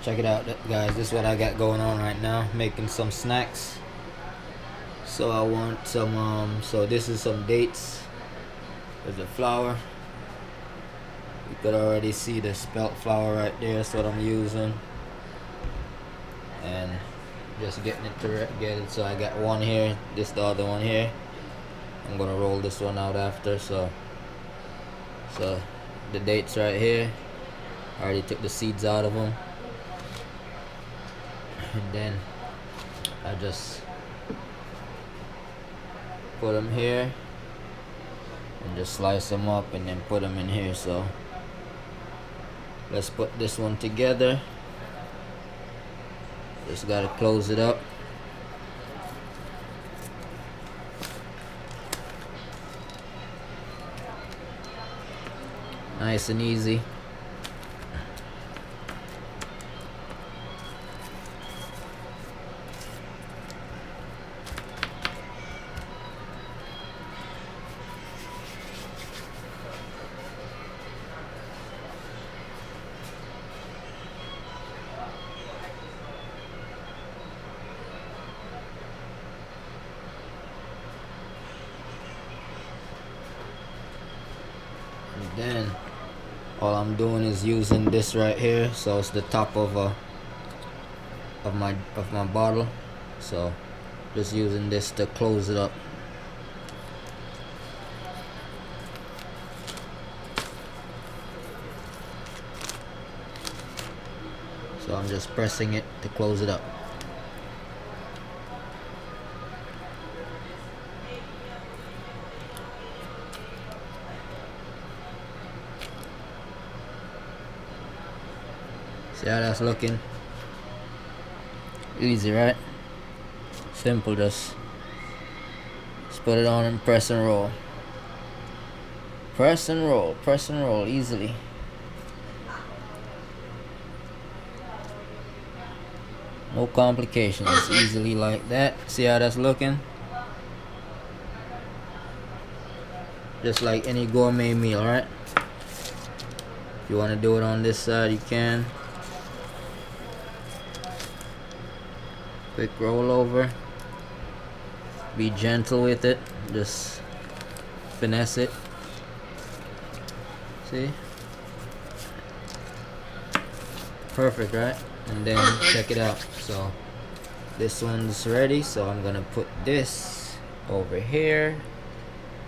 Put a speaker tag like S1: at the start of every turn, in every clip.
S1: check it out, guys. This is what I got going on right now, making some snacks. So I want some so this is some dates. There's the flour. You could already see the spelt flour right there. That's what I'm using, and just getting it to get it. So I got one here, this the other one here. I'm gonna roll this one out after. So the dates right here, I already took the seeds out of them, and then I just put them here and just slice them up and then put them in here. So let's put this one together. Just gotta close it up. Nice and easy. And then all I'm doing is using this right here, so it's the top of my bottle. So just using this to close it up. So I'm just pressing it to close it up. See how that's looking? Easy, right? Simple, just put it on and press and roll. Press and roll, press and roll easily. No complications, easily like that. See how that's looking? Just like any gourmet meal, right? If you want to do it on this side, you can. Quick roll over. Be gentle with it. Just finesse it. See? Perfect, right? And then check it out. So this one's ready. So I'm gonna put this over here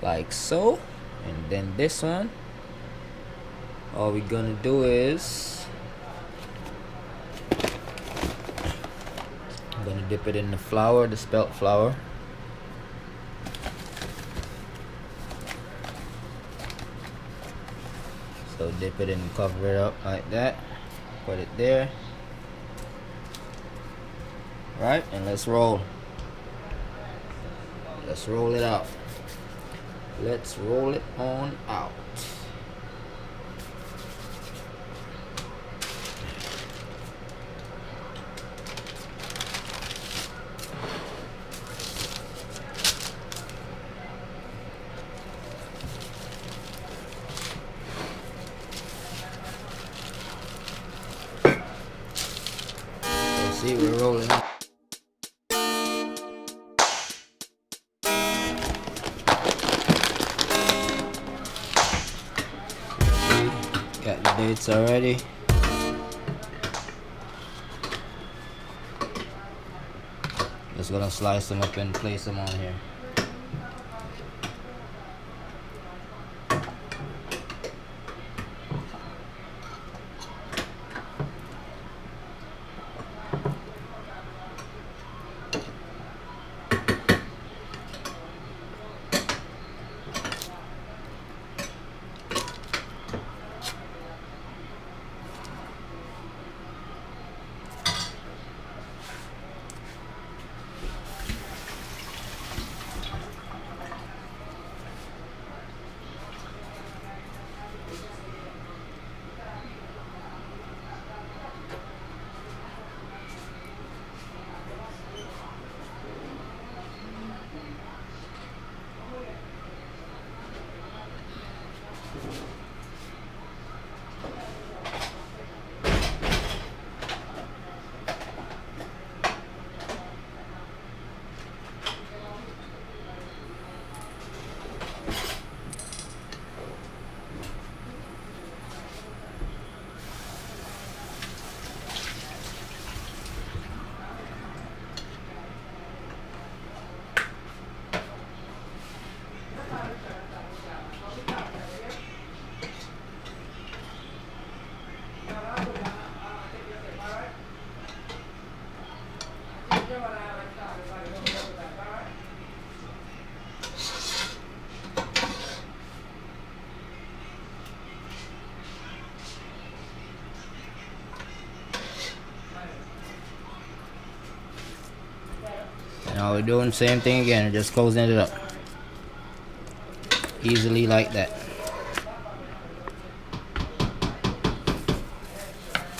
S1: like so. And then this one, all we're gonna do is I'm gonna dip it in the flour, the spelt flour. So dip it and cover it up like that. Put it there. Right, and let's roll. Let's roll it out. Let's roll it on out. See, we're rolling. Got the dates already. Just gonna slice them up and place them on here. Now we're doing the same thing again, just closing it up. Easily like that.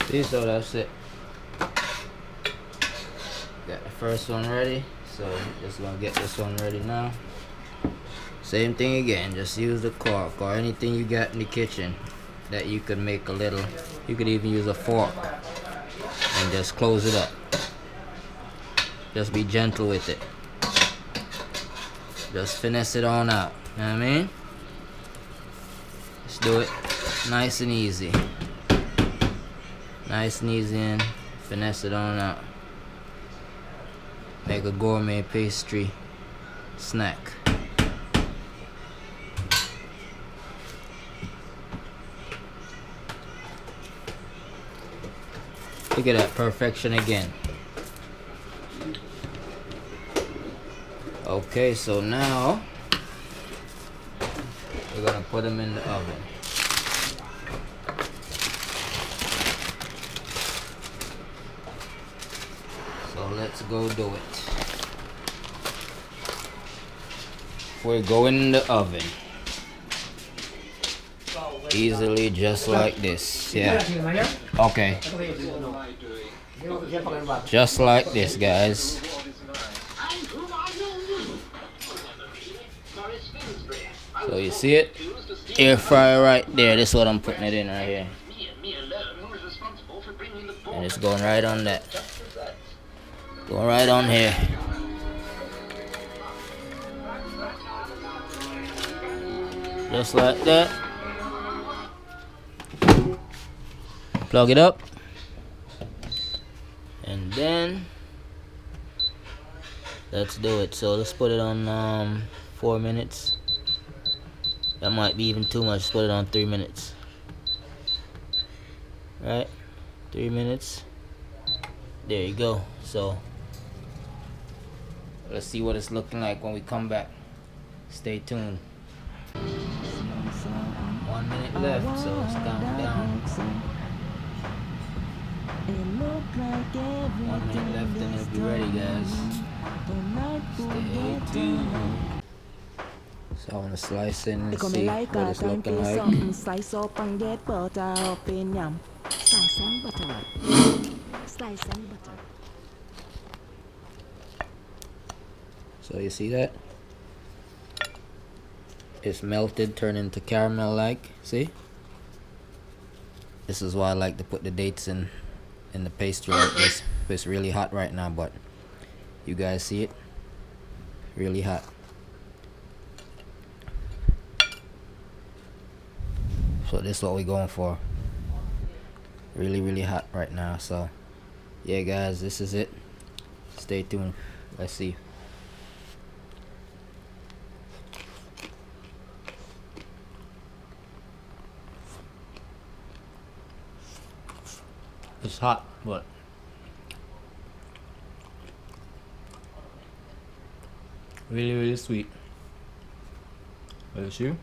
S1: See, so that's it. Got the first one ready, so just gonna get this one ready now. Same thing again, just use the cork or anything you got in the kitchen that you could make a little. You could even use a fork and just close it up. Just be gentle with it. Just finesse it on out. You know what I mean? Just do it nice and easy. Nice and easy, and finesse it on out. Make a gourmet pastry snack. Look at that perfection again. Okay, so now we're gonna put them in the oven. So let's go do it. We're going in the oven. Easily, just like this. Yeah. Okay. Just like this, guys. So you see it? Air fryer right there. This is what I'm putting it in right here. And it's going right on that. Going right on here. Just like that. Plug it up. And then let's do it. So let's put it on 4 minutes. That might be even too much. Let's put it on 3 minutes. Right? 3 minutes. There you go. So let's see what it's looking like when we come back. Stay tuned. 1 minute left, so let's count down. 1 minute left and it'll be ready, guys. Stay tuned. So I want to slice in and see what it's looking like.
S2: Slice up and get butter up in yum. Slice and butter. Slice and butter.
S1: So you see that? It's melted, turned into caramel like. See? This is why I like to put the dates in the pastry like this. It's really hot right now, but you guys see it? Really hot. So this is what we're going for. Really hot right now. So yeah, guys, this is it. Stay tuned. Let's see. It's hot, but really sweet. Let's see.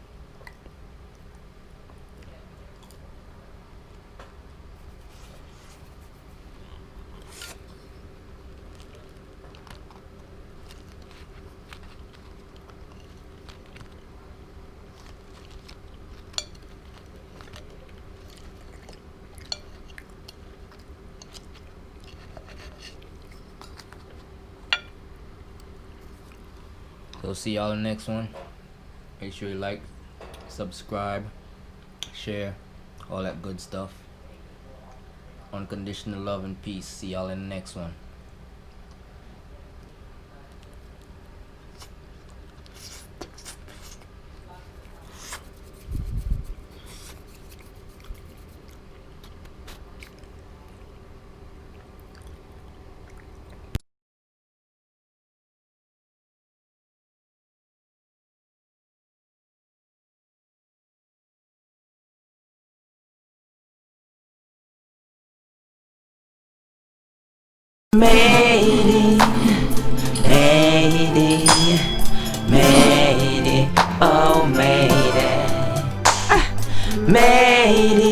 S1: So see y'all in the next one. Make sure you like, subscribe, share, all that good stuff. Unconditional love and peace. See y'all in the next one.
S2: Made it, oh made it, made it.